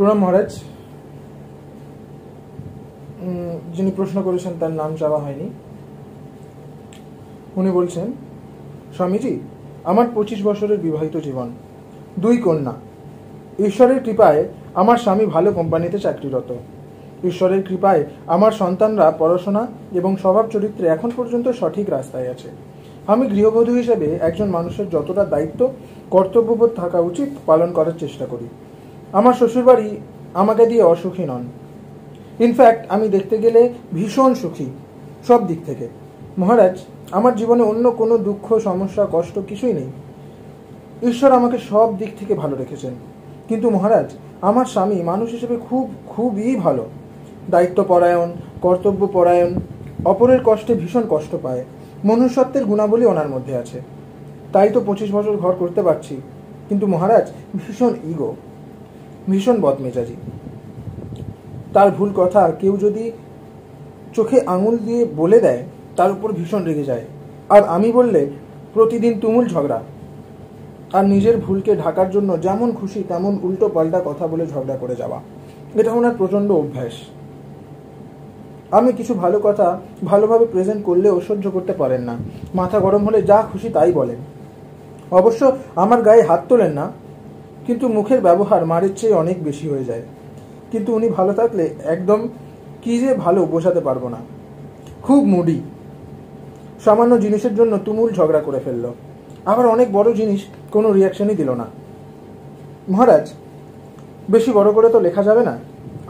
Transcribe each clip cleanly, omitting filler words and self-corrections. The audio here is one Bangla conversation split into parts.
প্রণাম মহারাজ। যিনি প্রশ্ন করেছেন তার নাম চাওয়া হয়নি। উনি বলছেন, স্বামীজি, আমার 25 বছরের বিবাহিত জীবন, 2 কন্যা। ঈশ্বরের কৃপায় আমার স্বামী ভালো কোম্পানিতে চাকরিরত। ঈশ্বরের কৃপায় আমার সন্তানরা পড়াশোনা এবং স্বভাব চরিত্রে এখন পর্যন্ত সঠিক রাস্তায় আছে। আমি গৃহবধূ হিসেবে একজন মানুষের যতটা দায়িত্ব কর্তব্যবোধ থাকা উচিত পালন করার চেষ্টা করি। আমার শ্বশুরবাড়ি আমাকে দিয়ে অসুখী নন। ইনফ্যাক্ট আমি দেখতে গেলে ভীষণ সুখী সব দিক থেকে। মহারাজ, আমার জীবনে অন্য কোনো দুঃখ, সমস্যা, কষ্ট কিছুই নেই। ঈশ্বর আমাকে সব দিক থেকে ভালো রেখেছেন। কিন্তু মহারাজ, আমার স্বামী মানুষ হিসেবে খুবই ভালো, দায়িত্বপরায়ণ, কর্তব্যপরায়ণ, অপরের কষ্টে ভীষণ কষ্ট পায়। মনুষ্যত্বের গুণাবলী ওনার মধ্যে আছে। তাই তো 25 বছর ঘর করতে পারছি। কিন্তু মহারাজ, ভীষণ ইগো, ভীষণ বদমেজাজি। তার ভুল কথা কেউ যদি চোখে আঙুল দিয়ে বলে দেয়, তার উপর ভীষণ রেগে যায়। আর আমি বললে প্রতিদিন তুমুল ঝগড়া। আর নিজের ভুলকে ঢাকার জন্য যেমন খুশি তেমন উল্টো পাল্টা কথা বলে ঝগড়া করে যাওয়া, এটা ওনার প্রচণ্ড অভ্যাস। আমি কিছু ভালো কথা ভালোভাবে প্রেজেন্ট করলেও সহ্য করতে পারেন না। মাথা গরম হলে যা খুশি তাই বলেন। অবশ্য আমার গায়ে হাত তোলেন না, কিন্তু মুখের ব্যবহার মারের চেয়ে অনেক বেশি হয়ে যায়। কিন্তু উনি ভালো থাকলে একদম কি যে ভালো বোঝাতে পারবো না। খুব মুডি, সামান্য জিনিসের জন্য তুমুল ঝগড়া করে ফেললো। আবার অনেক বড় জিনিস কোনো রিয়াকশনই দিল না। মহারাজ, বেশি বড় করে তো লেখা যাবে না।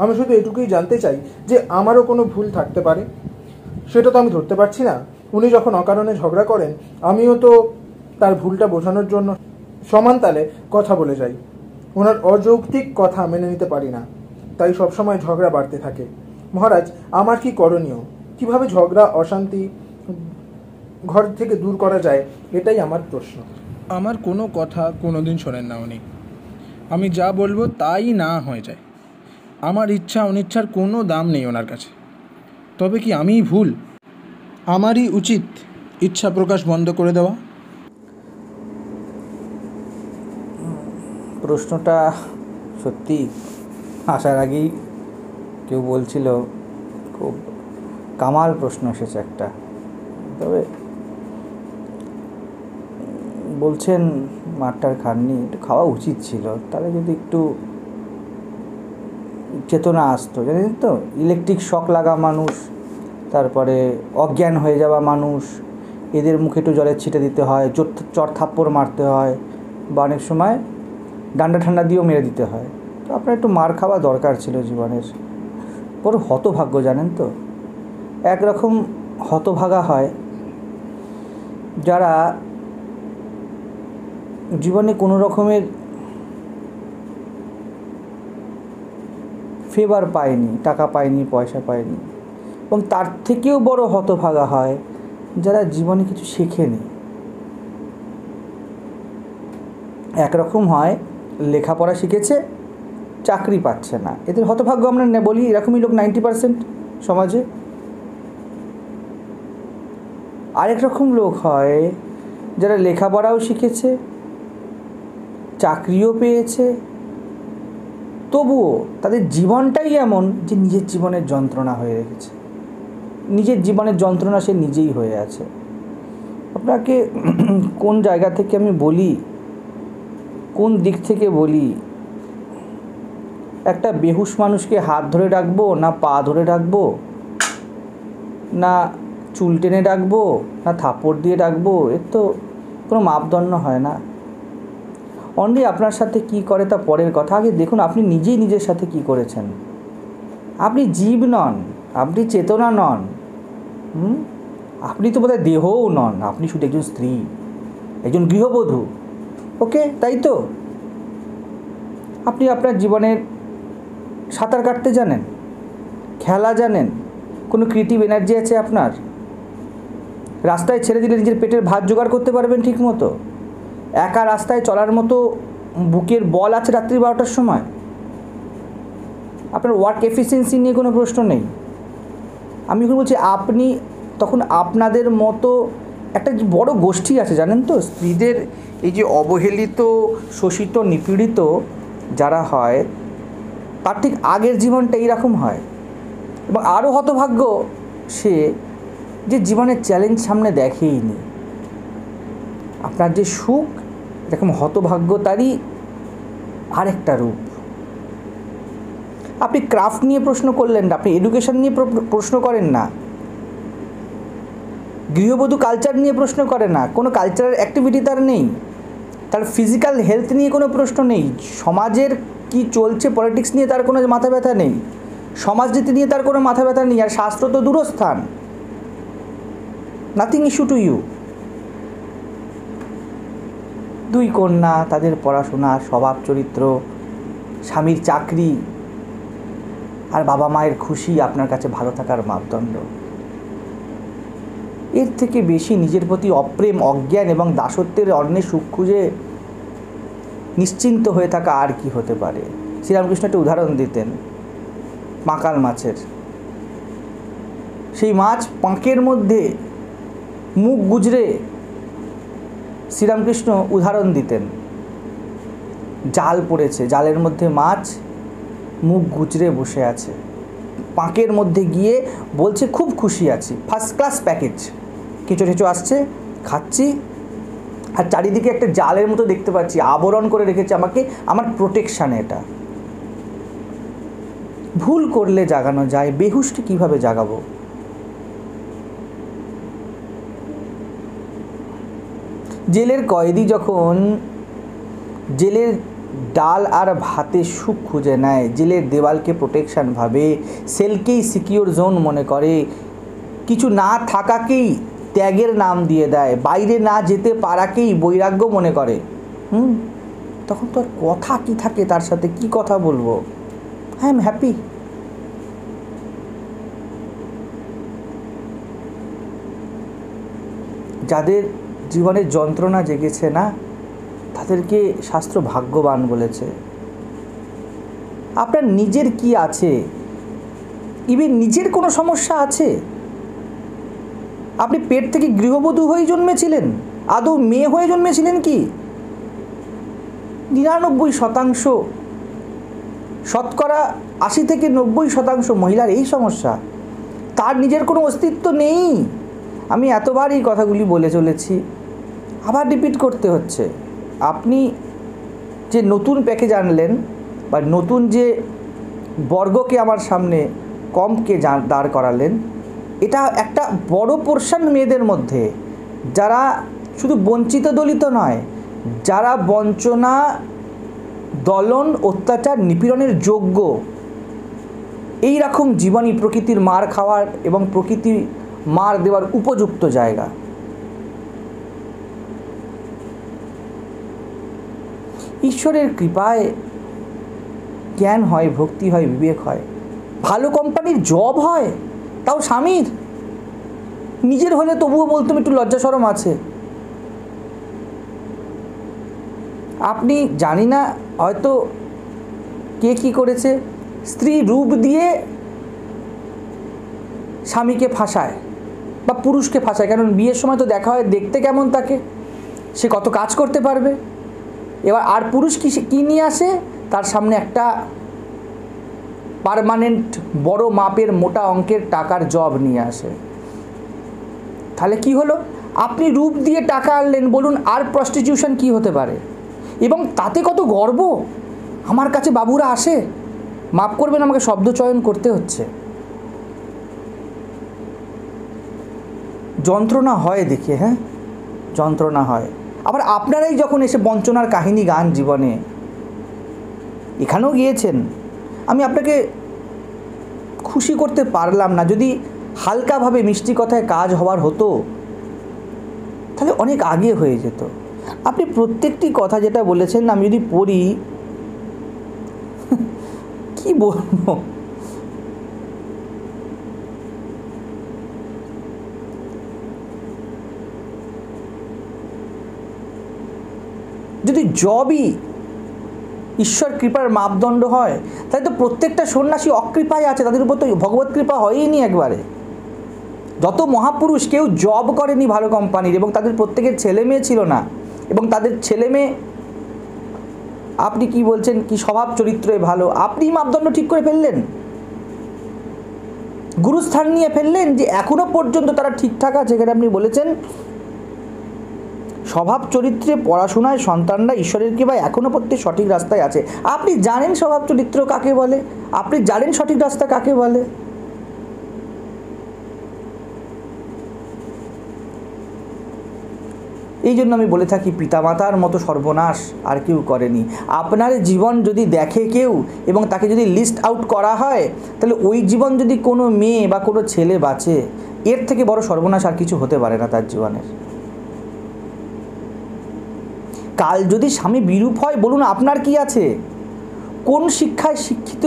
আমি শুধু এটুকুই জানতে চাই যে আমারও কোনো ভুল থাকতে পারে। সেটা তো আমি ধরতে পারছি না। উনি যখন অকারণে ঝগড়া করেন, আমিও তো তার ভুলটা বোঝানোর জন্য সমান তালে কথা বলে যাই। ওনার অযৌক্তিক কথা মেনে নিতে পারি না, তাই সবসময় ঝগড়া বাড়তে থাকে। মহারাজ, আমার কি করণীয়? কিভাবে ঝগড়া, অশান্তি ঘর থেকে দূর করা যায়, এটাই আমার প্রশ্ন। আমার কোনো কথা কোনোদিন শোনেন না উনি। আমি যা বলবো তাই না হয়ে যায়। আমার ইচ্ছা অনিচ্ছার কোনো দাম নেই ওনার কাছে। তবে কি আমিই ভুল? আমারই উচিত ইচ্ছা প্রকাশ বন্ধ করে দেওয়া? প্রশ্নটা সত্যি আসার আগেই কেউ বলছিল খুব কামাল প্রশ্ন এসেছে একটা। তবে বলছেন মারটার খাননি, একটু খাওয়া উচিত ছিল। তাহলে যদি একটু চেতনা আসতো, জানেন তো, ইলেকট্রিক শক লাগা মানুষ, তারপরে অজ্ঞান হয়ে যাওয়া মানুষ, এদের মুখে একটু জলের ছিটে দিতে হয়, চর থাপ্পড় মারতে হয়, বা অনেক সময় ডান্ডা ঠান্ডা দিয়েও মেরে দিতে হয়। তো আপনার একটু মার খাওয়া দরকার ছিল জীবনের। বড় হতভাগ্য, জানেন তো। একরকম হতভাগা হয় যারা জীবনে কোনো রকমের ফেভার পায়নি, টাকা পায়নি, পয়সা পায়নি। এবং তার থেকেও বড় হতভাগা হয় যারা জীবনে কিছু শেখেনি। একরকম হয় লেখাপড়া শিখেছে, চাকরি পাচ্ছে না, এদের হতভাগ্য আমরা বলি। এরকমই লোক 90% সমাজে। আরেক রকম লোক হয় যারা লেখাপড়াও শিখেছে, চাকরিও পেয়েছে, তবুও তাদের জীবনটাই এমন যে নিজের জীবনের যন্ত্রণা হয়ে রেখেছে। নিজের জীবনের যন্ত্রণা সে নিজেই হয়ে আছে। আপনাকে কোন জায়গা থেকে আমি বলি, কোন দিক থেকে বলি, একটা বেহুশ মানুষকে হাত ধরে রাখবো, না পা ধরে রাখবো, না চুল টেনে রাখবো, না থাপড় দিয়ে রাখবো, এর তো কোনো মাপদণ্ড হয় না। অনলি আপনার সাথে কি করে তা পরের কথা। আগে দেখুন আপনি নিজেই নিজের সাথে কি করেছেন। আপনি জীব নন, আপনি চেতনা নন, আপনি তো বোধহয় দেহও নন। আপনি শুধু একজন স্ত্রী, একজন গৃহবধূ। ওকে, তাই তো? আপনি আপনার জীবনের সাঁতার কাটতে জানেন, খেলা জানেন, কোনো ক্রিয়েটিভ এনার্জি আছে আপনার? রাস্তায় ছেড়ে দিলে নিজের পেটের ভাত জোগাড় করতে পারবেন ঠিক মতো? একা রাস্তায় চলার মতো বুকের বল আছে রাত্রি 12টার সময়? আপনার ওয়ার্ক এফিসিয়েন্সি নিয়ে কোনো প্রশ্ন নেই। আমি এখন বলছি আপনি তখন আপনাদের মতো একটা বড় গোষ্ঠী আছে, জানেন তো, স্ত্রীদের এই যে অবহেলিত, শোষিত, নিপীড়িত যারা হয়, তার ঠিক আগের জীবনটা এইরকম হয়। এবং আরও হতভাগ্য সে যে জীবনের চ্যালেঞ্জ সামনে দেখেইনি। আপনার যে সুখ এরকম হতভাগ্যতারই আরেকটা রূপ। আপনি ক্রাফট নিয়ে প্রশ্ন করলেন না, আপনি এডুকেশন নিয়ে প্রশ্ন করেন না, গৃহবধূ কালচার নিয়ে প্রশ্ন করে না, কোনো কালচারাল অ্যাক্টিভিটি তার নেই, তার ফিজিক্যাল হেলথ নিয়ে কোনো প্রশ্ন নেই, সমাজের কি চলছে পলিটিক্স নিয়ে তার কোনো মাথা ব্যথা নেই, সমাজনীতি নিয়ে তার কোনো মাথা ব্যথা নেই, আর শাস্ত্র তো দূরস্থান। Nothing issue to you. দুই কন্যা, তাদের পড়াশোনা, স্বভাব চরিত্র, স্বামীর চাকরি আর বাবা মায়ের খুশি আপনার কাছে ভালো থাকার মাপদণ্ড। এর থেকে বেশি নিজের প্রতি অপ্রেম, অজ্ঞান এবং দাসত্বের অন্যে সুখ খুঁজে নিশ্চিন্ত হয়ে থাকা আর কি হতে পারে। শ্রীরামকৃষ্ণ একটা উদাহরণ দিতেন পাঁকাল মাছের। সেই মাছ পাঁকের মধ্যে মুখ গুজরে শ্রীরামকৃষ্ণ উদাহরণ দিতেন। জাল পড়েছে, জালের মধ্যে মাছ মুখ গুজরে বসে আছে, পাঁকের মধ্যে গিয়ে বলছে খুব খুশি আছি, ফার্স্ট ক্লাস প্যাকেজ, কেঁচো টেঁচো আসছে, খাচ্ছি, আর চারিদিকে একটা জালের মতো দেখতে পাচ্ছি, আবরণ করে রেখেছে আমাকে, আমার প্রোটেকশানে। এটা ভুল করলে জাগানো যায়, বেহুশকে কীভাবে জাগাবো? জেলের কয়েদি যখন জেলের ডাল আর ভাতে সুখ খুঁজে নেয়, জেলের দেওয়ালকে প্রোটেকশান ভাবে, সেলকেই সিকিউর জোন মনে করে, কিছু না থাকাকেই ত্যাগের নাম দিয়ে দেয়, বাইরে না যেতে পারাকেই বৈরাগ্য মনে করে, তখন তো আর কথা কি থাকে তার সাথে, কি কথা বলবো? I am happy. যাদের জীবনের যন্ত্রণা জেগেছে না, তাদেরকে শাস্ত্র ভাগ্যবান বলেছে। আপনার নিজের কি আছে? ইভেন নিজের কোনো সমস্যা আছে? আপনি পেট থেকে গৃহবধূ হয়ে জন্মেছিলেন? আদৌ মেয়ে হয়ে জন্মেছিলেন কি? 99% শতকরা 80 থেকে 90% মহিলার এই সমস্যা। তার নিজের কোনো অস্তিত্ব নেই। আমি এতবার এই কথাগুলি বলে চলেছি, আবার রিপিট করতে হচ্ছে। আপনি যে নতুন প্যাকেজ আনলেন বা নতুন যে বর্গকে আমার সামনে কমকে দাঁড় করালেন, এটা একটা বড় পোর্শন মেয়েদের মধ্যে, যারা শুধু বঞ্চিত দলিত নয়, যারা বঞ্চনা, দলন, অত্যাচার, নিপীড়নের যোগ্য, এই রকম জীবনই প্রকৃতির মার খাওয়ার এবং প্রকৃতির মার দেওয়ার উপযুক্ত জায়গা। ঈশ্বরের কৃপায় জ্ঞান হয়, ভক্তি হয়, বিবেক হয়, ভালো কোম্পানির জব হয়, তাও স্বামীর। নিজের হলে তবুও বলতাম একটু লজ্জা শরম আছে। আপনি জানি না হয়তো কে কী করেছে, স্ত্রী রূপ দিয়ে স্বামীকে ফাঁসায় বা পুরুষকে ফাঁসায়, কারণ বিয়ের সময় তো দেখা হয় দেখতে কেমন তাকে, সে কত কাজ করতে পারবে। এবার আর পুরুষ কী নিয়ে আসে, তার সামনে একটা পার্মানেন্ট বড় মাপের মোটা অঙ্কের টাকার জব নিয়ে আসে। তাহলে কি হলো? আপনি রূপ দিয়ে টাকা আনলেন, বলুন আর প্রস্টিটিউশন কি হতে পারে? এবং তাতে কত গর্ব, আমার কাছে বাবুরা আসে। মাপ করবেন, আমাকে শব্দ চয়ন করতে হচ্ছে। যন্ত্রণা হয় দেখে, হ্যাঁ যন্ত্রণা হয়। আবার আপনারাই যখন এসে বঞ্চনার কাহিনী গান জীবনে, এখানেও গিয়েছেন, আমি আপনাকে খুশি করতে পারলাম না। যদি হালকাভাবে মিষ্টি কথায় কাজ হওয়ার হতো, তাহলে অনেক আগে হয়ে যেত। আপনি প্রত্যেকটি কথা যেটা বলেছেন, আমি যদি পড়ি কি বলবো, যদি জবই ঈশ্বর কৃপার মাপদণ্ড হয়, তাহলে তো প্রত্যেকটা সন্ন্যাসী অকৃপায় আছে, তাদের উপর তো ভগবত কৃপা হয়ইনি একবারে। যত মহাপুরুষ কেউ জব করেনি ভালো কোম্পানির, এবং তাদের প্রত্যেকের ছেলে মেয়ে ছিল না, এবং তাদের ছেলে মেয়ে আপনি কি বলছেন কি স্বভাব চরিত্রে ভালো, আপনি মাপদণ্ড ঠিক করে ফেললেন, গুরুস্থান নিয়ে ফেললেন যে এখনো পর্যন্ত তারা ঠিকঠাক আছে। এখানে আপনি বলেছেন স্বভাব চরিত্রে, পড়াশোনায় সন্তানরা ঈশ্বরের কৃপায় এখনো পর্যন্ত সঠিক রাস্তায় আছে। আপনি জানেন স্বভাব চরিত্র কাকে বলে, আপনি জানেন সঠিক রাস্তা কাকে বলে। এই জন্য আমি বলে থাকি পিতামাতার মতো সর্বনাশ আর কেউ করেনি। আপনার জীবন যদি দেখে কেউ এবং তাকে যদি লিস্ট আউট করা হয়, তাহলে ওই জীবন যদি কোনো মেয়ে বা কোনো ছেলে বাঁচে, এর থেকে বড় সর্বনাশ আর কিছু হতে পারে না তার জীবনের। কাল যদি স্বামী বিরূপ হয়, বলুন আপনার কি আছে? কোন শিক্ষায় শিক্ষিত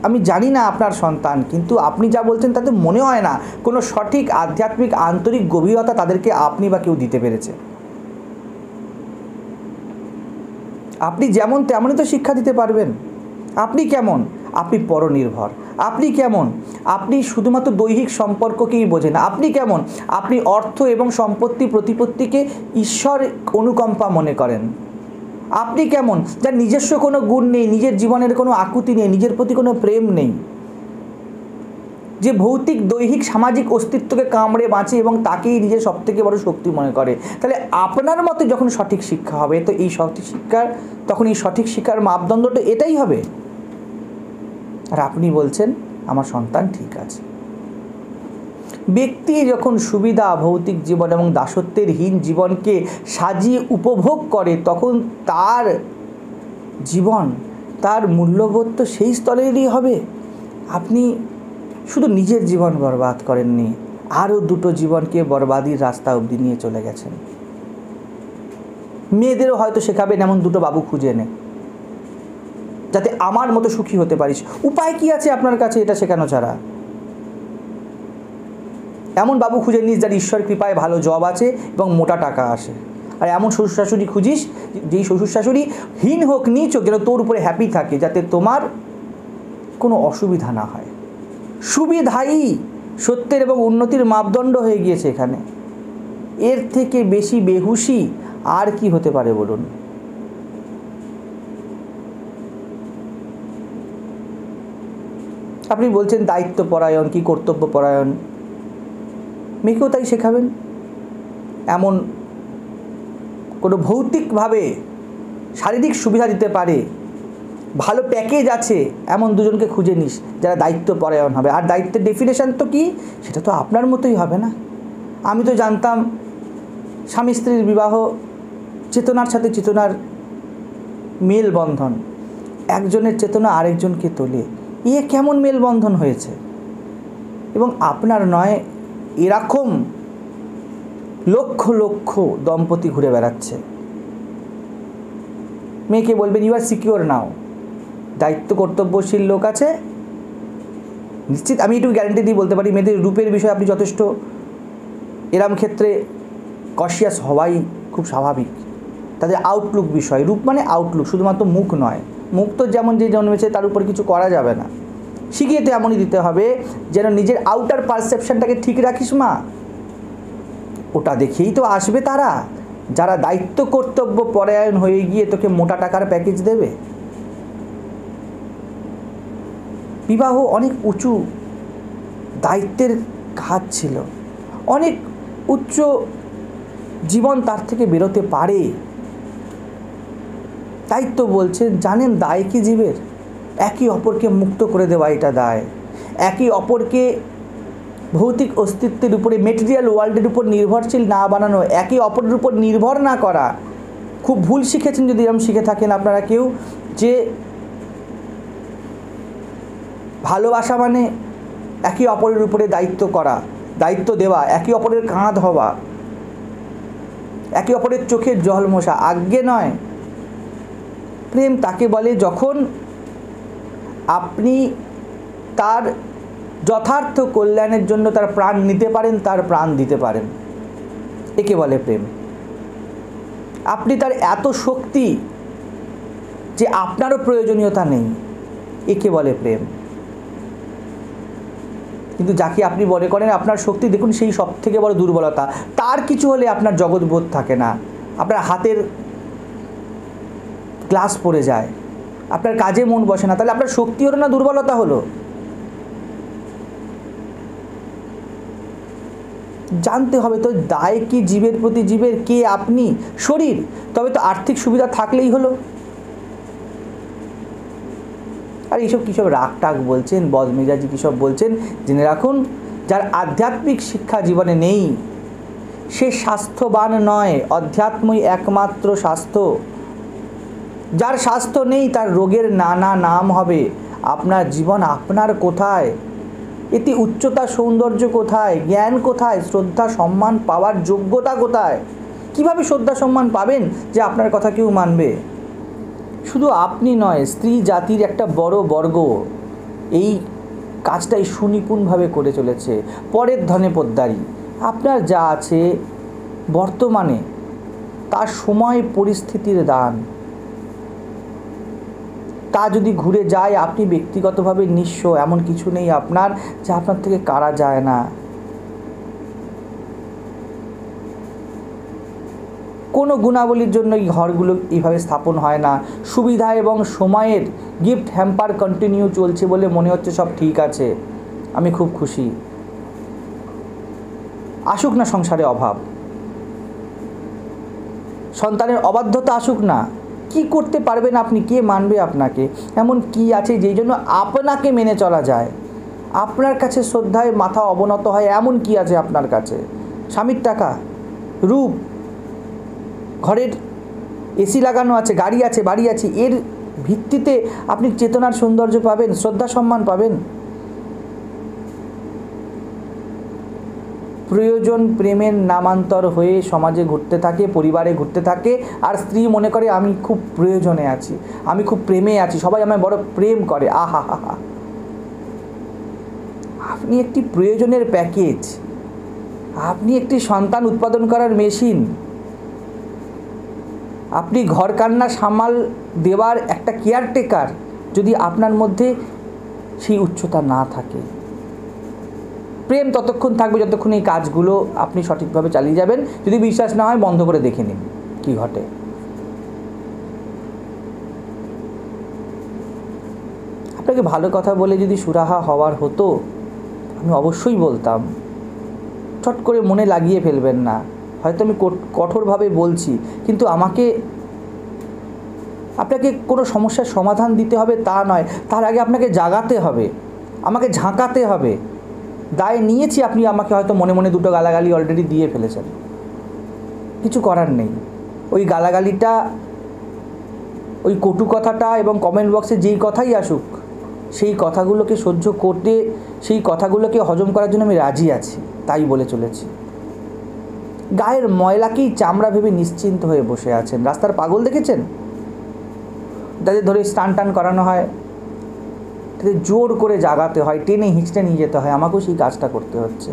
আমি জানি না আপনার সন্তান, কিন্তু আপনি যা বলছেন তাতে মনে হয় না কোনো সঠিক আধ্যাত্মিক আন্তরিক গভীরতা তাদেরকে আপনি বা কেউ দিতে পেরেছে। আপনি যেমন তেমনই তো শিক্ষা দিতে পারবেন। আপনি কেমন? আপনি পরনির্ভর। আপনি কেমন? আপনি শুধুমাত্র দৈহিক সম্পর্ককেই বোঝেন। আপনি কেমন? আপনি অর্থ এবং সম্পত্তি প্রতিপত্তিকে ঈশ্বর অনুকম্পা মনে করেন। আপনি কেমন? যার নিজস্ব কোনো গুণ নেই, নিজের জীবনের কোনো আকুতি নেই, নিজের প্রতি কোনো প্রেম নেই, যে ভৌতিক দৈহিক সামাজিক অস্তিত্বকে কামড়ে বাঁচে এবং তাকেই নিজের সবথেকে বড় শক্তি মনে করে। তাহলে আপনার মতে যখন সঠিক শিক্ষা হবে, তো এই সঠিক শিক্ষার তখন এই সঠিক শিক্ষার মাপদণ্ডটা এটাই হবে। আর আপনি বলছেন আমার সন্তান ঠিক আছে। ব্যক্তি যখন সুবিধা, ভৌতিক জীবন এবং দাসত্বের হীন জীবনকে সাজিয়ে উপভোগ করে, তখন তার জীবন, তার মূল্যবোধ তো সেই স্তরেরই হবে। আপনি শুধু নিজের জীবন বরবাদ করেননি, আরও দুটো জীবনকে বরবাদির রাস্তা অবধি নিয়ে চলে গেছেন। মেয়েদেরও হয়তো শেখাবেন এমন দুটো বাবু খুঁজে এনে, যাতে আমার মতো সুখী হতে পারিস। উপায় কি আছে আপনার কাছে এটা শেখানো ছাড়া? এমন বাবু খুঁজে নিস যার ঈশ্বর কৃপায় ভালো জব আছে এবং মোটা টাকা আসে। আর এমন শ্বশুর শাশুড়ি খুঁজিস যেই শ্বশুর শাশুড়ি হীন হোক নীচ হোক, যেন তোর উপরে হ্যাপি থাকে, যাতে তোমার কোনো অসুবিধা না হয়। সুবিধাই সত্যের এবং উন্নতির মাপদণ্ড হয়ে গিয়েছে এখানে। এর থেকে বেশি বেহুশি আর কি হতে পারে বলুন? আপনি বলছেন দায়িত্বপরায়ণ কি কর্তব্যপরায়ণ, মেয়েকেও তাই শেখাবেন। এমন কোনো ভৌতিকভাবে শারীরিক সুবিধা দিতে পারে, ভালো প্যাকেজ আছে, এমন দুজনকে খুঁজে নিস যারা দায়িত্বপরায়ণ হবে। আর দায়িত্বের ডেফিনেশন তো কি, সেটা তো আপনার মতোই হবে না। আমি তো জানতাম স্বামী স্ত্রীর বিবাহ চেতনার সাথে চেতনার মেলবন্ধন, একজনের চেতনা আরেকজনকে তোলে। এ কেমন মেলবন্ধন হয়েছে? এবং আপনার নয়, এরকম লক্ষ লক্ষ দম্পতি ঘুরে বেড়াচ্ছে। মেয়েকে বলবেন ইউ আর সিকিওর নাও, দায়িত্ব কর্তব্যশীল লোক আছে নিশ্চিত। আমি একটু গ্যারান্টি দিয়ে বলতে পারি, মেয়েদের রূপের বিষয়ে আপনি যথেষ্ট এরম ক্ষেত্রে কশিয়াস হওয়াই খুব স্বাভাবিক। তাদের আউটলুক বিষয়, রূপ মানে আউটলুক, শুধুমাত্র মুখ নয়। মুখ তো যেমন যে জন্মেছে তার উপর কিছু করা যাবে না, শিখিয়ে তো এমনই দিতে হবে যেন নিজের আউটার পারসেপশনটাকে ঠিক রাখিস মা। ওটা দেখেই তো আসবে তারা, যারা দায়িত্ব কর্তব্য পরায়ণ হয়ে গিয়ে তোকে মোটা টাকার প্যাকেজ দেবে। বিবাহ অনেক উঁচু দায়িত্বের কাজ ছিল, অনেক উচ্চ জীবন তার থেকে বেরোতে পারে। দায়িত্ব বলছেন, জানেন দায় কি জীবের? একে অপরকে মুক্ত করে দেওয়া, এটা দায়। একে অপরকে ভৌতিক অস্তিত্বের উপরে, মেটেরিয়াল ওয়ার্ল্ডের উপর নির্ভরশীল না বানানো, একে অপরের উপর নির্ভর না করা। খুব ভুল শিখেছেন যদি এরকম শিখে থাকেন আপনারা কেউ, যে ভালোবাসা মানে একে অপরের উপরে দায়িত্ব করা, দায়িত্ব দেওয়া, একে অপরের কাঁধ হওয়া, একে অপরের চোখের জল মোছা। আজ্ঞে নয়। প্রেম তাকে বলে যখন আপনি তার যথার্থ কল্যাণের জন্য তার প্রাণ নিতে পারেন, তার প্রাণ দিতে পারেন, একে বলে প্রেম। আপনি তার এত শক্তি যে আপনারও প্রয়োজনীয়তা নেই, একে বলে প্রেম। কিন্তু যাকে আপনি মনে করেন আপনার শক্তি, দেখুন সেই সব থেকে বড় দুর্বলতা। তার কিছু হলে আপনার জগৎবোধ থাকে না, আপনার হাতের গ্লাস পড়ে যায়, আপনার কাজে মন বসে না, তাহলে আপনার শক্তি হলো না দুর্বলতা হলো? জানতে হবে তো দায় কি জীবের প্রতি জীবের, কে আপনি? শরীর। তবে তো আর্থিক সুবিধা থাকলেই হলো। আর এইসব কী সব রাগ টাগ বলছেন, বদমেজাজি কী সব বলছেন, জেনে রাখুন যার আধ্যাত্মিক শিক্ষা জীবনে নেই সে স্বাস্থ্যবান নয়। অধ্যাত্মই একমাত্র স্বাস্থ্য। যার স্বাস্থ্য নেই তার রোগের নানা নাম হবে। আপনার জীবন আপনার কোথায়? এতে উচ্চতা সৌন্দর্য কোথায়? জ্ঞান কোথায়? শ্রদ্ধা সম্মান পাওয়ার যোগ্যতা কোথায়? কিভাবে শ্রদ্ধা সম্মান পাবেন যে আপনার কথা কেউ মানবে? শুধু আপনি নয়, স্ত্রী জাতির একটা বড় বর্গ এই কাজটাই সুনিপুণভাবে করে চলেছে। পরের ধনে পোদ্দারি। আপনার যা আছে বর্তমানে তার সময় পরিস্থিতির দান, তা যদি ঘুরে যায় আপনি ব্যক্তিগতভাবে নিঃস্ব। এমন কিছু নেই আপনার যা আপনার থেকে কাড়া যায় না। কোনো গুণাবলীর জন্য এই ঘরগুলো এইভাবে স্থাপন হয় না। সুবিধা এবং সময়ের গিফট হ্যাম্পার কন্টিনিউ চলছে বলে মনে হচ্ছে সব ঠিক আছে। আমি খুব খুশি। আসুক না সংসারে অভাব, সন্তানের অবাধ্যতা আসুক না। কি করতে পারবেন আপনি? কে মানবে আপনাকে? এমন কি আছে যেই জন্য আপনাকে মেনে চলা যায়? আপনার কাছে শ্রদ্ধায় মাথা অবনত হয় এমন কি আছে আপনার কাছে? স্বামীর টাকা, রূপ, ঘরের এসি লাগানো আছে, গাড়ি আছে, বাড়ি আছে, এর ভিত্তিতে আপনি চেতনার সৌন্দর্য পাবেন, শ্রদ্ধা সম্মান পাবেন? প্রয়োজন প্রেমের নামান্তর হয়ে সমাজে ঘুরতে থাকে, পরিবারে ঘুরতে থাকে, আর স্ত্রী মনে করে আমি খুব প্রয়োজনে আছি, আমি খুব প্রেমে আছি, সবাই আমায় বড় প্রেম করে। আহা হা হা। আপনি একটি প্রয়োজনের প্যাকেজ, আপনি একটি সন্তান উৎপাদন করার মেশিন, আপনি ঘর কান্না সামাল দেওয়ার একটা কেয়ারটেকার। যদি আপনার মধ্যে সেই উচ্চতা না থাকে, প্রেম ততক্ষণ থাকবে যতক্ষণ এই কাজগুলো আপনি সঠিকভাবে চালিয়ে যাবেন। যদি বিশ্বাস না হয় বন্ধ করে দেখে নিন কি ঘটে। আপনাকে ভালো কথা বলে যদি সুরাহা হওয়ার হতো আমি অবশ্যই বলতাম। চট করে মনে লাগিয়ে ফেলবেন না। হয়তো আমি কঠোরভাবে বলছি, কিন্তু আপনাকে কোনো সমস্যার সমাধান দিতে হবে তা নয়, তার আগে আপনাকে জাগাতে হবে, আমাকে ঝাঁকাতে হবে। দায় নিয়েছি, আপনি আমাকে হয়তো মনে মনে দুটো গালাগালি অলরেডি দিয়ে ফেলেছেন, কিছু করার নেই। ওই গালাগালিটা, ওই কটু কথাটা এবং কমেন্ট বক্সে যেই কথাই আসুক সেই কথাগুলোকে সহ্য করতে, সেই কথাগুলোকে হজম করার জন্য আমি রাজি আছি, তাই বলে চলেছি। গায়ের ময়লাকেই চামড়া ভেবে নিশ্চিন্ত হয়ে বসে আছেন। রাস্তার পাগল দেখেছেন? তাদের ধরে স্টান টান করানো হয়, তাদের জোর করে জাগাতে হয়, টেনে হিঁচড়ে নিয়ে যেতে হয়। আমাকেও সেই কাজটা করতে হচ্ছে।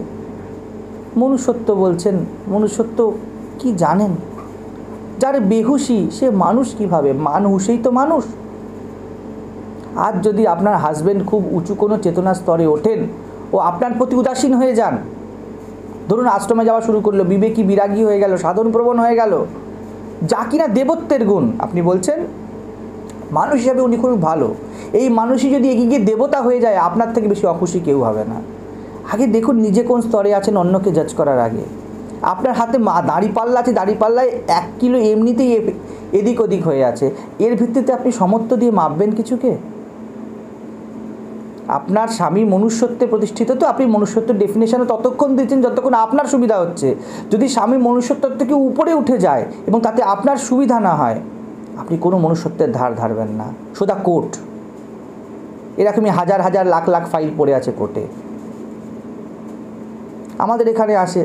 মনুষ্যত্ব বলছেন, মনুষ্যত্ব কি জানেন? যার বেহুশি সে মানুষ কিভাবে? মানুষই তো মানুষ। আজ যদি আপনার হাজব্যান্ড খুব উঁচু কোনো চেতনা স্তরে ওঠেন ও আপনার প্রতি উদাসীন হয়ে যান, ধরুন আশ্রমে যাওয়া শুরু করলো, বিবেকী বিরাগী হয়ে গেল, সাধন প্রবণ হয়ে গেল, যা কিনা দেবত্বের গুণ, আপনি বলছেন মানুষ হিসাবে উনি খুব ভালো, এই মানুষই যদি এগিয়ে গিয়ে দেবতা হয়ে যায় আপনার থেকে বেশি অখুশি কেউ হবে না। আগে দেখুন নিজে কোন স্তরে আছেন অন্যকে জাজ করার আগে। আপনার হাতে দাঁড়িপাল্লা আছে, দাঁড়িপাল্লায় 1 কিলো এমনিতেই এদিক ওদিক হয়ে আছে, এর ভিত্তিতে আপনি সমর্থ দিয়ে মাপবেন কিছুকে? আপনার স্বামী মনুষ্যত্বে প্রতিষ্ঠিত, তো আপনি মনুষ্যত্বের ডেফিনেশনে ততক্ষণ দিচ্ছেন যতক্ষণ আপনার সুবিধা হচ্ছে। যদি স্বামী মনুষ্যত্ব থেকে উপরে উঠে যায় এবং তাতে আপনার সুবিধা না হয়, আপনি কোনো মনুষ্যত্বের ধার ধারবেন না। সোজা কোর্ট, এরকমই হাজার হাজার লাখ লাখ ফাইল পড়ে আছে কোর্টে। আমাদের এখানে আসে,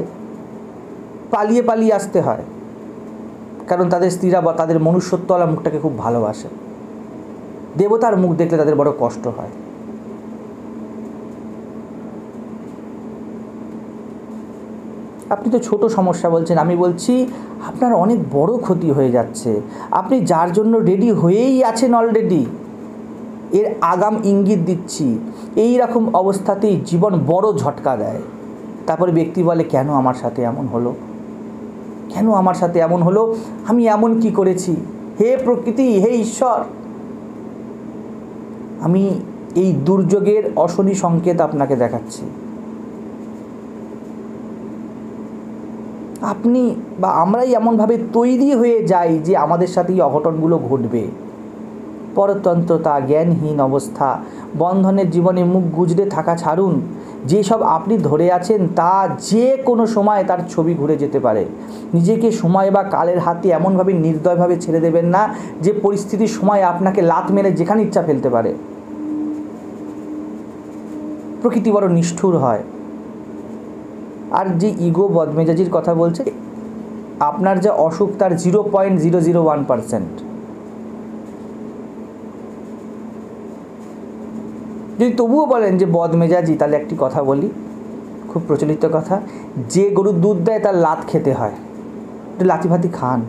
পালিয়ে পালিয়ে আসতে হয়, কারণ তাদের স্ত্রীরা বা তাদের মনুষ্যত্বওয়ালা মুখটাকে খুব ভালোবাসে। দেবতার মুখ দেখলে তাদের বড় কষ্ট হয়। আপনি তো ছোট সমস্যা বলছেন, আমি বলছি আপনার অনেক বড় ক্ষতি হয়ে যাচ্ছে। আপনি যার জন্য রেডি হয়েই আছেন অলরেডি, এর আগাম ইঙ্গিত দিচ্ছি। এই রকম অবস্থাতেই জীবন বড় ঝটকা দেয়। তারপরে ব্যক্তি বলে কেন আমার সাথে এমন হলো, কেন আমার সাথে এমন হলো, আমি এমন কি করেছি? হে প্রকৃতি, হে ঈশ্বর, আমি এই দুর্যোগের অশনি সংকেত আপনাকে দেখাচ্ছি। আপনি বা আমরাই এমনভাবে তৈরি হয়ে যাই যে আমাদের সাথে এই অঘটনগুলো ঘটবে। পরতন্ত্রতা, জ্ঞানহীন অবস্থা, বন্ধনের জীবনে মুখ গুজরে থাকা ছাড়ুন। যেসব আপনি ধরে আছেন তা যে কোনো সময় তার ছবি ঘুরে যেতে পারে। নিজেকে সময় বা কালের হাতে এমনভাবে নির্দয়ভাবে ছেড়ে দেবেন না যে পরিস্থিতির সময় আপনাকে লাত মেরে যেখানে ইচ্ছা ফেলতে পারে। প্রকৃতি বড় নিষ্ঠুর হয়। আর যে ইগো বদমেজাজির কথা বলছে, আপনার যা অসুখ তার 0.001%। যদি তবুও বলেন যে বদমেজাজি, তাহলে একটি কথা বলি, খুব প্রচলিত কথা, যে গরুর দুধ দেয় তার লাত খেতে হয়। একটু লাতি ভাতি খান,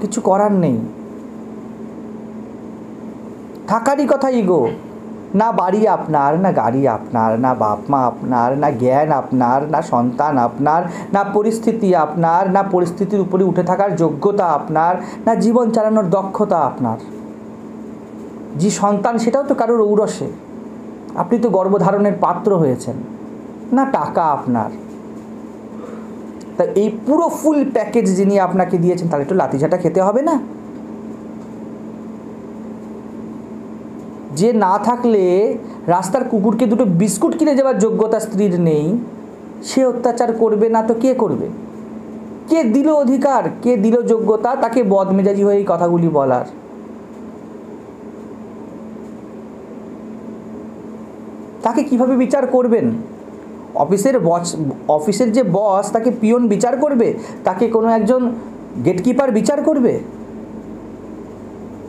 কিছু করার নেই। থাকারই কথা ইগো। না বাড়ি আপনার, না গাড়ি আপনার, না বাপ মা আপনার, না জ্ঞান আপনার, না সন্তান আপনার, না পরিস্থিতি আপনার, না পরিস্থিতির উপরে উঠে থাকার যোগ্যতা আপনার, না জীবন চালানোর দক্ষতা আপনার। যে সন্তান সেটাও তো কারোর ঔরসে, আপনি তো গর্ভধারণের পাত্র হয়েছেন। না টাকা আপনার। তা এই পুরো ফুল প্যাকেজ যিনি আপনাকে দিয়েছেন, তাহলে একটু লাঠিঝাঁটা খেতে হবে না? যে না থাকলে রাস্তার কুকুরকে দুটো বিস্কুট কিনে যাওয়ার যোগ্যতা স্ত্রীর নেই, সে অত্যাচার করবে না তো কে করবে? কে দিল অধিকার, কে দিল যোগ্যতা তাকে বদমেজাজি হয়ে এই কথাগুলি বলার? তাকে কিভাবে বিচার করবেন? অফিসের যে বস, তাকে পিয়ন বিচার করবে? তাকে কোনো একজন গেটকিপার বিচার করবে?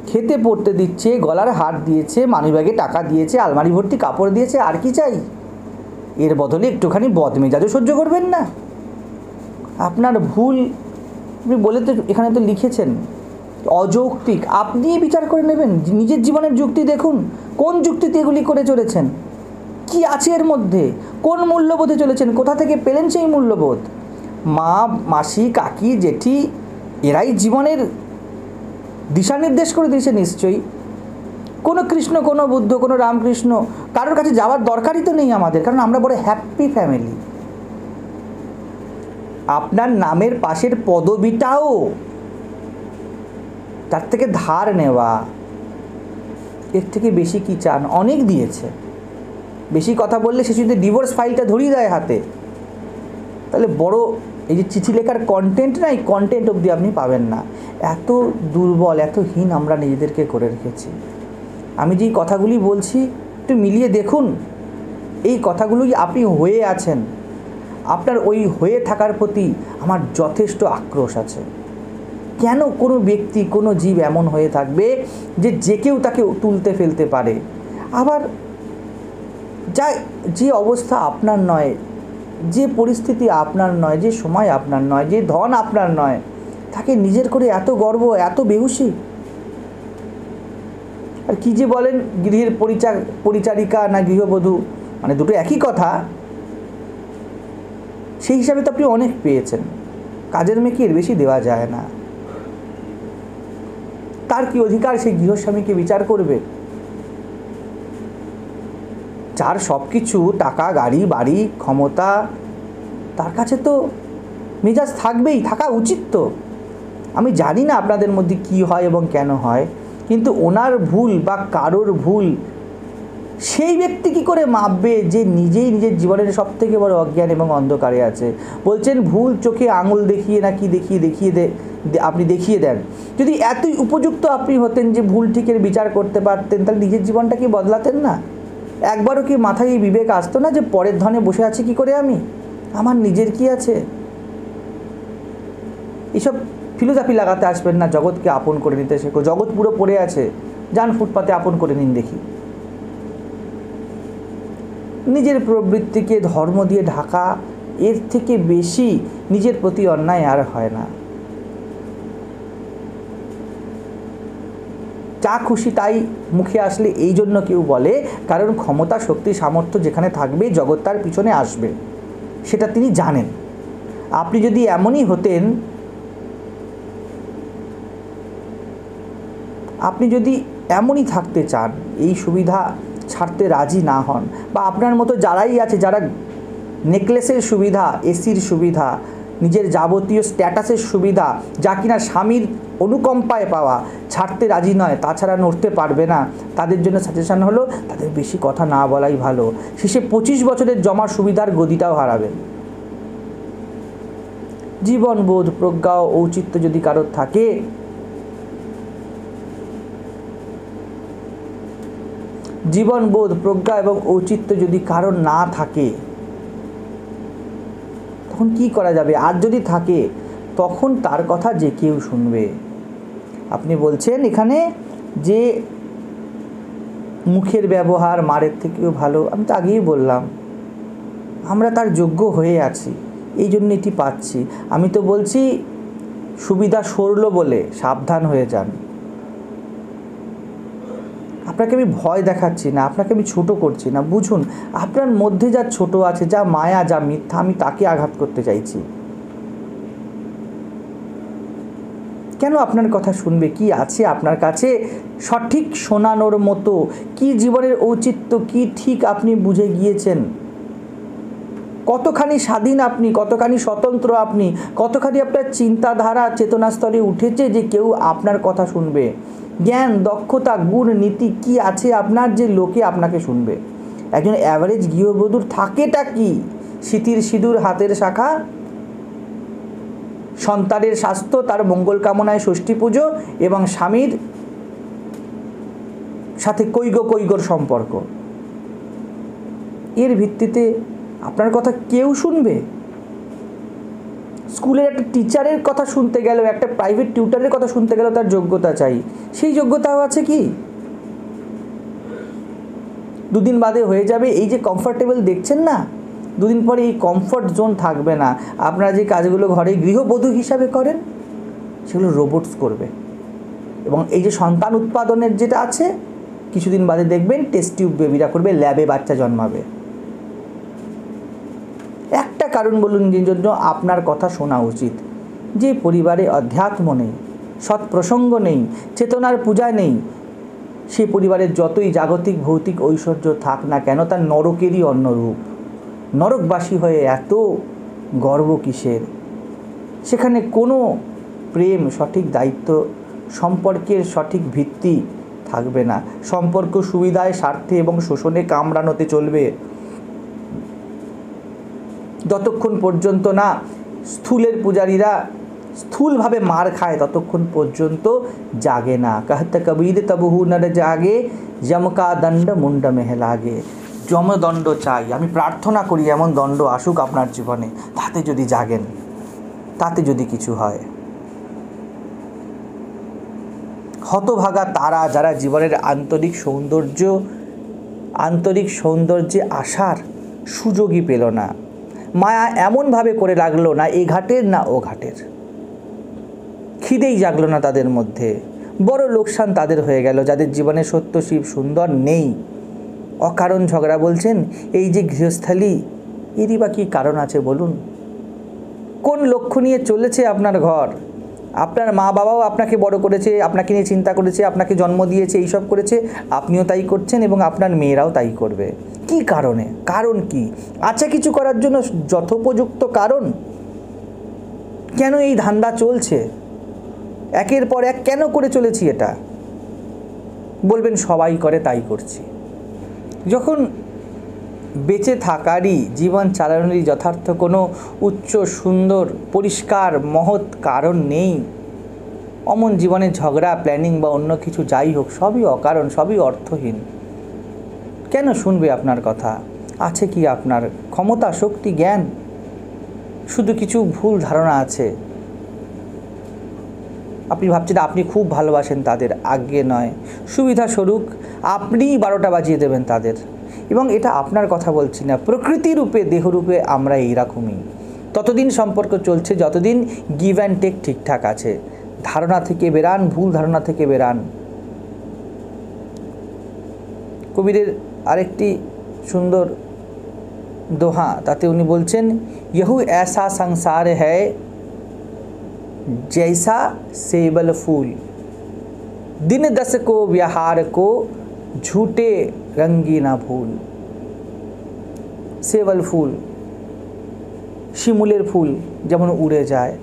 খেতে পড়তে দিচ্ছে, গলার হার দিয়েছে, মানিব্যাগে টাকা দিয়েছে, আলমারি ভর্তি কাপড় দিয়েছে, আর কি চাই? এর বদলে একটুখানি বদমেজাজও সহ্য করবেন না? আপনার ভুল আপনি বলে তো এখানে তো লিখেছেন অযৌক্তিক, আপনি বিচার করে নেবেন। নিজের জীবনের যুক্তি দেখুন, কোন যুক্তিতে এগুলি করে চলেছেন, কি আছে এর মধ্যে, কোন মূল্যবোধে চলেছেন, কোথা থেকে পেলেন সেই মূল্যবোধ? মা, মাসি, কাকি, জেঠি এরাই জীবনের দিশা নির্দেশ করে দিয়েছে নিশ্চয়ই। কোনো কৃষ্ণ, কোনো বুদ্ধ, কোনো রামকৃষ্ণ কারোর কাছে যাওয়ার দরকারই তো নেই আমাদের, কারণ আমরা বড় হ্যাপি ফ্যামিলি। আপনার নামের পাশের পদবিটাও তার থেকে ধার নেওয়া। এর থেকে বেশি কি চান? অনেক দিয়েছে। বেশি কথা বললে সে যদি ডিভোর্স ফাইলটা ধরিয়ে দেয় হাতে, তাহলে বড় এই যে চিঠি লেখার কন্টেন্ট না, এই কন্টেন্ট অবধি আপনি পাবেন না। এত দুর্বল, এত হীন আমরা নিজেদেরকে করে রেখেছি। আমি যেই কথাগুলি বলছি একটু মিলিয়ে দেখুন, এই কথাগুলোই আপনি হয়ে আছেন। আপনার ওই হয়ে থাকার প্রতি আমার যথেষ্ট আক্রোশ আছে। কেন কোনো ব্যক্তি, কোনো জীব এমন হয়ে থাকবে যে কেউ তাকে তুলতে ফেলতে পারে? আবার যে অবস্থা আপনার নয়, যে পরিস্থিতি আপনার নয়, যে সময় আপনার নয়, যে ধন আপনার নয়, তাকে নিজের করে এত গর্ব, এত বেহুশি। আর কি যে বলেন গৃহের পরিচারিকা না গৃহবধূ, মানে দুটো একই কথা। সেই হিসাবে তো আপনি অনেক পেয়েছেন। কাজের মেয়েকে এর বেশি দেওয়া যায় না। তার কি অধিকার সেই গৃহস্বামীকে বিচার করবে? যার সব কিছু, টাকা, গাড়ি, বাড়ি, ক্ষমতা, তার কাছে তো মেজাজ থাকবেই, থাকা উচিত তো। আমি জানি না আপনাদের মধ্যে কি হয় এবং কেন হয়, কিন্তু ওনার ভুল বা কারোর ভুল সেই ব্যক্তি কী করে মাপবে যে নিজেই নিজের জীবনের সবথেকে বড় অজ্ঞান এবং অন্ধকারে আছে? বলছেন ভুল চোখে আঙুল দেখিয়ে নাকি আপনি দেখিয়ে দেন। যদি এতই উপযুক্ত আপনি হতেন যে ভুল ঠিকের বিচার করতে পারতেন, তাহলে নিজের জীবনটা কি বদলাতেন না? একবারও কি মাথায় এই বিবেক আসতো না যে পরের ধনে বসে আছি কি করে, আমি আমার নিজের কি আছে? এসব ফিলোসফি লাগাতে আসবেন না। জগৎকে আপন করে নিতে শেখো। জগৎ পুরো পড়ে আছে, যান ফুটপাতে আপন করে নিন দেখি। নিজের প্রবৃত্তিকে ধর্ম দিয়ে ঢাকা, এর থেকে বেশি নিজের প্রতি অন্যায় আর হয় না। যা খুশি তাই মুখে আসলে এই জন্য কেউ বলে, কারণ ক্ষমতা, শক্তি, সামর্থ্য যেখানে থাকবে জগৎ তার পিছনে আসবে, সেটা তিনি জানেন। আপনি যদি এমনই হতেন আপনি যদি এমনই থাকতে চান, এই সুবিধা ছাড়তে রাজি না হন, বা আপনার মতো যারাই আছে, যারা নেকলেসের সুবিধা, এসির সুবিধা, নিজের যাবতীয় স্ট্যাটাসের সুবিধা, যা কিনা স্বামীর অনুকম্পায় পাওয়া, ছাড়তে রাজি নয়, তাছাড়া নড়তে পারবে না, তাদের জন্য সাজেশন হলো তাদের বেশি কথা না বলাই ভালো। শেষে 25 বছরের জমা সুবিধার গদিটাও হারাবেন। জীবনবোধ, প্রজ্ঞা ও ঔচিত্য যদি কারোর থাকে, জীবনবোধ, প্রজ্ঞা এবং ঔচিত্য যদি কারোর না থাকে, তখন কি করা যাবে? আর যদি থাকে, তখন তার কথা যে কেউ শুনবে। আপনি বলছেন এখানে যে মুখের ব্যবহার মারের থেকেও ভালো। আমি তো আগেই বললাম, আমরা তার যোগ্য হয়ে আছি, এই জন্য এটি পাচ্ছি। আমি তো বলছি সুবিধা সরল বলে সাবধান হয়ে যান। আপনাকে আমি ভয় দেখাচ্ছি না, আপনাকে আমি ছোট করছি না। বুঝুন, আপনার মধ্যে যা ছোট আছে, যা মায়া, যা মিথ্যা, আমি তাকে আঘাত করতে চাইছি। কেন আপনার কথা শুনবে? কি আছে আপনার কাছে সঠিক শোনানোর মতো? কি জীবনের ঔচিত্য, কি ঠিক আপনি বুঝে গিয়েছেন? কতখানি স্বাধীন আপনি, কতখানি স্বতন্ত্র আপনি, কতখানি আপনার চিন্তাধারা চেতনা স্তরে উঠেছে যে কেউ আপনার কথা শুনবে? জ্ঞান, দক্ষতা, গুণ, নীতি কি আছে আপনার যে লোকে আপনাকে শুনবে? একজন অ্যাভারেজ গৃহবধূর থাকেটা কি? স্মৃতির সিঁদুর, হাতের শাখা, সন্তানের স্বাস্থ্য, তার মঙ্গল কামনায় ষষ্ঠী পুজো এবং স্বামীর সাথে কৈগোর সম্পর্ক। এর ভিত্তিতে আপনার কথা কেউ শুনবে? স্কুলের একটা টিচারের কথা শুনতে গেলেও, একটা প্রাইভেট টিউটারের কথা শুনতে গেলেও তার যোগ্যতা চাই। সেই যোগ্যতাও আছে কি? দুদিন বাদে হয়ে যাবে। এই যে কমফর্টেবল দেখছেন না, দুদিন পরে এই কমফর্ট জোন থাকবে না। আপনারা যে কাজগুলো ঘরে গৃহবধূ হিসাবে করেন, সেগুলো রোবটস করবে। এবং এই যে সন্তান উৎপাদনের যেটা আছে, কিছুদিন বাদে দেখবেন টেস্ট টিউব বেবিরা করবে, ল্যাবে বাচ্চা জন্মাবে। একটা কারণ বলুন যে জন্য আপনার কথা শোনা উচিত। যে পরিবারে অধ্যাত্ম নেই, সৎ প্রসঙ্গ নেই, চেতনার পূজা নেই, সেই পরিবারের যতই জাগতিক ভৌতিক ঐশ্বর্য থাক না কেন, তার নরকেরই অন্য রূপ। নরকবাসী হয়ে এত গর্ব কিসের? সেখানে কোনো প্রেম, সঠিক দায়িত্ব, সম্পর্কের সঠিক ভিত্তি থাকবে না। সম্পর্ক সুবিধায়, স্বার্থে এবং শোষণে কামড়ানোতে চলবে। যতক্ষণ পর্যন্ত না স্থূলের পূজারীরা স্থূলভাবে মার খায়, ততক্ষণ পর্যন্ত জাগে না। कहत कबीर तब हु नर जागे, यम का दंड मुंड में लागे। যমদণ্ড চাই, আমি প্রার্থনা করি এমন দণ্ড আসুক আপনার জীবনে, তাতে যদি জাগেন, তাতে যদি কিছু হয়। হতভাগা তারা, যারা জীবনের আন্তরিক সৌন্দর্যে আসার সুযোগই পেল না। মায়া এমনভাবে করে লাগলো, না এ ঘাটের না ও ঘাটের, খিদেই জাগলো না তাদের মধ্যে। বড় লোকসান তাদের হয়ে গেল, যাদের জীবনে সত্য শিব সুন্দর নেই। অকারণ ঝগড়া বলছেন, এই যে গৃহস্থালী, এরই বা কী কারণ আছে বলুন? কোন লক্ষ্য নিয়ে চলেছে আপনার ঘর? আপনার মা বাবাও আপনাকে বড় করেছে, আপনাকে নিয়ে চিন্তা করেছে, আপনাকে জন্ম দিয়েছে, এইসব করেছে, আপনিও তাই করছেন এবং আপনার মেয়েরাও তাই করবে। কি কারণে? কারণ কি আছে কিছু করার জন্য যথোপযুক্ত কারণ? কেন এই ধান্দা চলছে? একের পর এক কেন করে চলেছি এটা? বলবেন সবাই করে তাই করছি। যখন বেঁচে থাকারই, জীবন চালানোরই যথার্থ কোনো উচ্চ সুন্দর পরিষ্কার মহৎ কারণ নেই, অমন জীবনে ঝগড়া, প্ল্যানিং বা অন্য কিছু যাই হোক, সবই অকারণ, সবই অর্থহীন। কেন শুনবে আপনার কথা? আছে কি আপনার ক্ষমতা, শক্তি, জ্ঞান? শুধু কিছু ভুল ধারণা আছে। আপনি ভাবছেন আপনি খুব ভালোবাসেন তাদের, আজ্ঞে নয়। সুবিধা স্বরূপ আপনিই 12টা বাজিয়ে দেবেন তাদের। এবং এটা আপনার কথা বলছি না, প্রকৃতি রূপে, দেহরূপে আমরা এইরকমই। ততদিন সম্পর্ক চলছে যতদিন গিভ অ্যান্ড টেক ঠিকঠাক আছে। ধারণা থেকে বেরান, ভুল ধারণা থেকে বেরান। কবিরের আরেকটি সুন্দর দোহা, তাতে উনি বলছেন, यहू ऐसा संसार है जैसा सेबल फूल। दिन दस को व्यहार को झूठे रंगी ना भूल। সেবল ফুল, শিমুলের ফুল যেমন উড়ে যায়,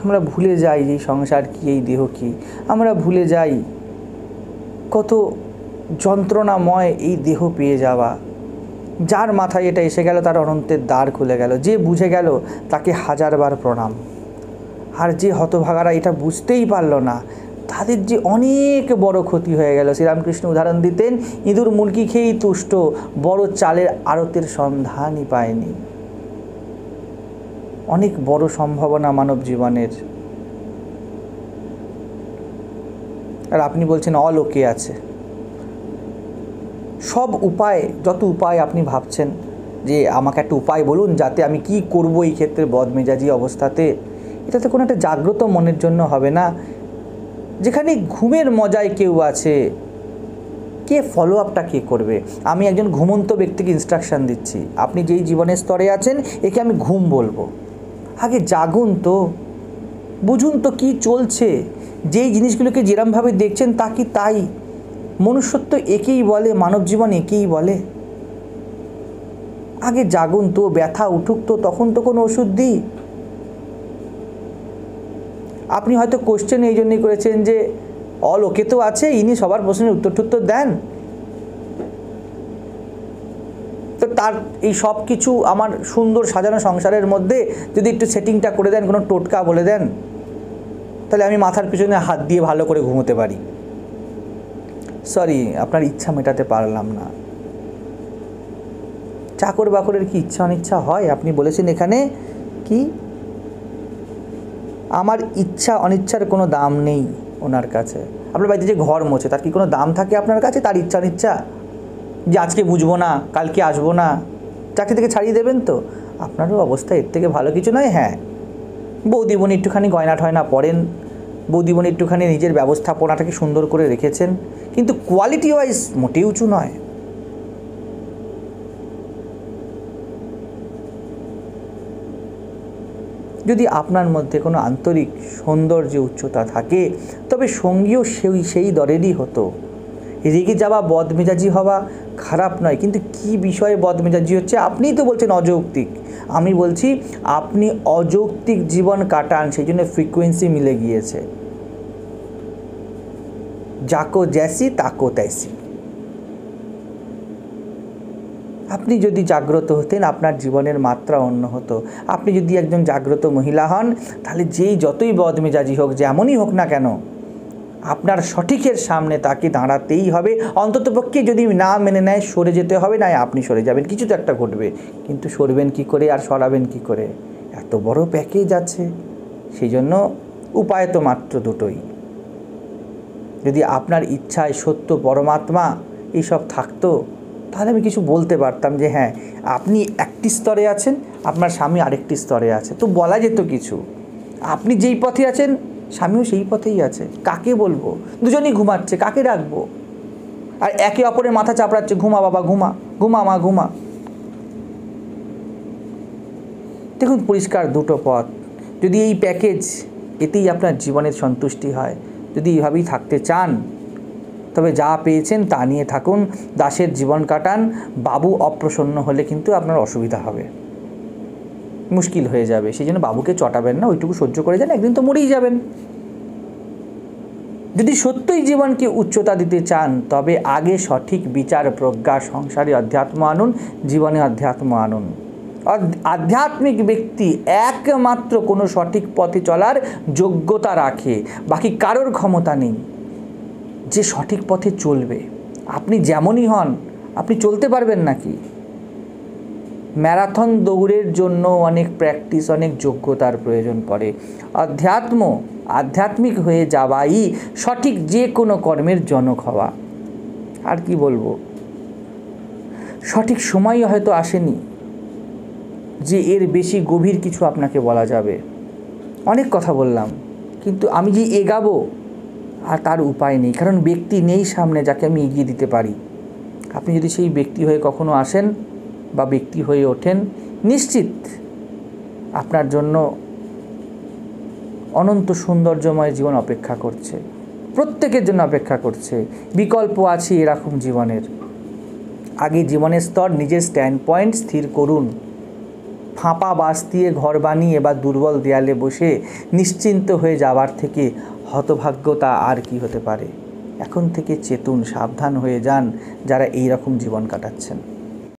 আমরা ভুলে যাই এই সংসার কি, এই দেহ কি। আমরা ভুলে যাই কত যন্ত্রণাময় এই দেহ পেয়ে যাওয়া। যার মাথায় এটা এসে গেল তার অনন্তের দ্বার খুলে গেল। যে বুঝে গেল তাকে হাজারবার প্রণাম। আর যে হতভাগারা এটা বুঝতেই পারল না, তাদের যে অনেক বড় ক্ষতি হয়ে গেল। শ্রীরামকৃষ্ণ উদাহরণ দিতেন, ইঁদুর মুরগি খেয়েই তুষ্ট, বড় চালের আড়তের সন্ধানই পায়নি। অনেক বড় সম্ভাবনা মানব জীবনের। আর আপনি বলছেন অলোকে আছে। সব উপায়, যত উপায় আপনি ভাবছেন যে আমাকে একটা উপায় বলুন যাতে আমি কি করব এই ক্ষেত্রে বদমেজাজি অবস্থাতে, এটাতে কোনো একটা জাগ্রত মনের জন্য হবে না। যেখানে ঘুমের মজায় কেউ আছে, কে ফলো আপটা কে করবে? আমি একজন ঘুমন্ত ব্যক্তিকে ইনস্ট্রাকশান দিচ্ছি, আপনি যেই জীবনের স্তরে আছেন একে আমি ঘুম বলবো। আগে জাগুন তো, বুঝুন তো কী চলছে। যেই জিনিসগুলোকে যেরমভাবে দেখছেন তা কি তাই? মনুষ্যত্ব একেই বলে, মানব জীবন একেই বলে। আগে জাগুন তো, ব্যথা উঠুক তো, তখন তো কোনো ওষুধ দিই। আপনি হয়তো কোশ্চেন এই জন্যই করেছেন যে অলোকে তো আছে, ইনি সবার প্রশ্নের উত্তর দেন, তো তার এই সব কিছু আমার সুন্দর সাজানো সংসারের মধ্যে যদি একটু সেটিংটা করে দেন, কোনো টোটকা বলে দেন, তাহলে আমি মাথার পিছনে হাত দিয়ে ভালো করে ঘুমোতে পারি। সরি, আপনার ইচ্ছা মেটাতে পারলাম না। চাকর বাকরের কি ইচ্ছা অনিচ্ছা হয়? আপনি বলেছেন এখানে কি আমার ইচ্ছা অনিচ্ছার কোনো দাম নেই ওনার কাছে। আপনার বাড়িতে যে ঘর মোছে তার কি কোনো দাম থাকে আপনার কাছে? তার ইচ্ছা অনিচ্ছা যে আজকে বুঝবো না, কালকে আসবো না, চাকরি থেকে ছাড়িয়ে দেবেন তো? আপনারও অবস্থা এর থেকে ভালো কিছু নয়। হ্যাঁ, বৌদিবনি একটুখানি গয়না টয়না পরেন, বৌদিবনি একটুখানি নিজের ব্যবস্থাপনাটাকে সুন্দর করে রেখেছেন, কিন্তু কোয়ালিটি ওয়াইজ মোটেই উঁচু নয়। যদি আপনার মধ্যে কোনো আন্তরিক সৌন্দর্য উচ্চতা থাকে তবে সঙ্গীও সেই দরেরই হতো। রেগে যাওয়া, বদমেজাজি হওয়া খারাপ নয়, কিন্তু কি বিষয়ে বদমেজাজি হচ্ছে আপনিই তো বলছেন অযৌক্তিক। আমি বলছি আপনি অযৌক্তিক জীবন কাটান, সেই জন্য ফ্রিকোয়েন্সি মিলে গিয়েছে। যাকো জ্যাসি তাকো তৈসি। আপনি যদি জাগ্রত হতেন আপনার জীবনের মাত্রা অন্য হতো। আপনি যদি একজন জাগ্রত মহিলা হন তাহলে যতই বদমেজাজি হোক, যেমনই হোক না কেন, আপনার সঠিকের সামনে তাকে দাঁড়াতেই হবে। অন্ততপক্ষে যদি না মেনে নেয় সরে যেতে হবে, না আপনি সরে যাবেন, কিছু তো একটা ঘটবে। কিন্তু সরবেন কি করে আর সরাবেন কি করে? এত বড় প্যাকেজ আছে। সেই জন্য উপায় তো মাত্র দুটোই। যদি আপনার ইচ্ছায় সত্য পরমাত্মা এইসব থাকতো তাহলে আমি কিছু বলতে পারতাম যে হ্যাঁ আপনি একটি স্তরে আছেন, আপনার স্বামী আরেকটি স্তরে আছে, তো বলা যেত কিছু। আপনি যেই পথে আছেন স্বামীও সেই পথেই আছে, কাকে বলবো? দুজনেই ঘুমাচ্ছে, কাকে রাখবো? আর একে অপরের মাথা চাপড়াচ্ছে, ঘুমা বাবা ঘুমা, ঘুমা মা ঘুমা। দেখুন পরিষ্কার দুটো পথ। যদি এই প্যাকেজ এতেই আপনার জীবনের সন্তুষ্টি হয়, যদি এইভাবেই থাকতে চান তবে যা পেয়েছেন তা নিয়ে থাকুন, দাসের জীবন কাটান। বাবু অপ্রসন্ন হলে কিন্তু আপনার অসুবিধা হবে, মুশকিল হয়ে যাবে। সেই জন্য বাবুকে চটাবেন না, ওইটুকু সহ্য করে যান, একদিন তো মরেই যাবেন। যদি সত্যই জীবনকে উচ্চতা দিতে চান তবে আগে সঠিক বিচার প্রজ্ঞা, সংসারে অধ্যাত্ম আনুন, জীবনে অধ্যাত্ম আনুন। আধ্যাত্মিক ব্যক্তি একমাত্র কোনো সঠিক পথে চলার যোগ্যতা রাখে, বাকি কারোর ক্ষমতা নেই যে সঠিক পথে চলবে। আপনি যেমনই হন, আপনি চলতে পারবেন নাকি? ম্যারাথন দৌড়ের জন্য অনেক প্র্যাকটিস, অনেক যোগ্যতার প্রয়োজন পড়ে। আধ্যাত্মিক হয়ে যাওয়াই সঠিক যে কোনো কর্মের জনক হওয়া। আর কি বলবো, সঠিক সময় হয়তো আসেনি যে এর বেশি গভীর কিছু আপনাকে বলা যাবে। অনেক কথা বললাম, কিন্তু আমি যে এগাবো আর তার উপায় নেই, কারণ ব্যক্তি নেই সামনে যাকে আমি এগিয়ে দিতে পারি। আপনি যদি সেই ব্যক্তি হয়ে কখনো আসেন বা ব্যক্তি হয়ে ওঠেন, নিশ্চিত আপনার জন্য অনন্ত সৌন্দর্যময় জীবন অপেক্ষা করছে। প্রত্যেকের জন্য অপেক্ষা করছে। বিকল্প আছে এরকম জীবনের। আগে জীবনের স্তর নিজের স্ট্যান্ড পয়েন্ট স্থির করুন। ফাঁপা বাঁশ দিয়ে ঘর বানিয়ে বা দুর্বল দেয়ালে বসে নিশ্চিন্ত হয়ে যাওয়ার থেকে হতভাগ্যতা আর কি হতে পারে। এখন থেকে চেতুন, সাবধান হয়ে যান যারা এই রকম জীবন কাটাচ্ছেন।